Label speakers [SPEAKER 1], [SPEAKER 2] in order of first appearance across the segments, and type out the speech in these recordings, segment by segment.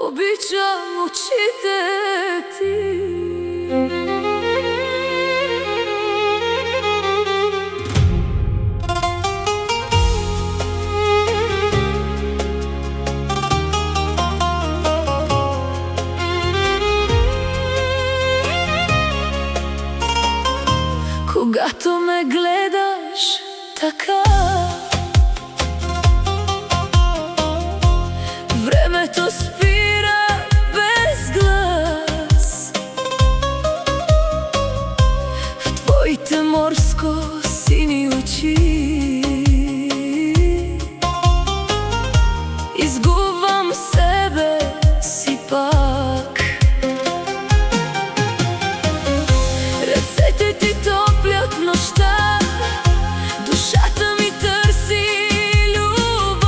[SPEAKER 1] Обичам очите ти. Когато ме гледаш така, времето спира без глас. В твоите морско сини очи изгубвам себе си пак. Ръцете ти топлят нощта, душата ми търси любов.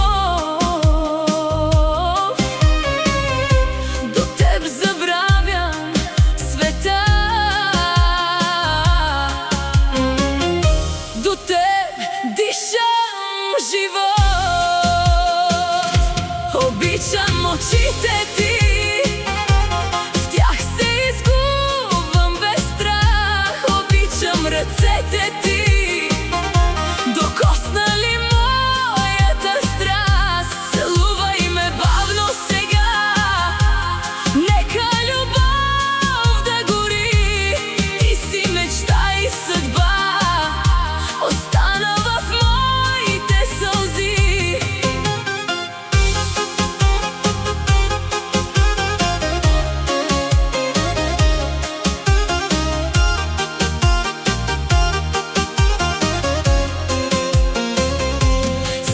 [SPEAKER 1] До теб забравям света, до теб дишам живот. Обичам очите ти, ръцете ти, докоснали моята страст. Целувай ме бавно сега, нека любов да гори. Ти си мечта и съдба, остана в моите сълзи.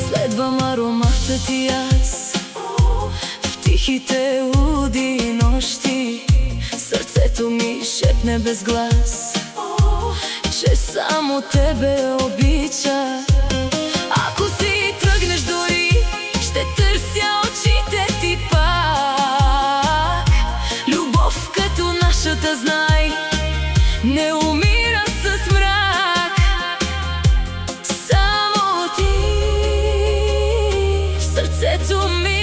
[SPEAKER 1] Следвам аромата ти аз в тихите луди нощи. Сърцето ми шепне без глас, че само тебе обича. Ако си тръгнеш дори, ще търся очите ти пак. Любов като нашата, знай, не умира с мрак. Само ти в сърцето ми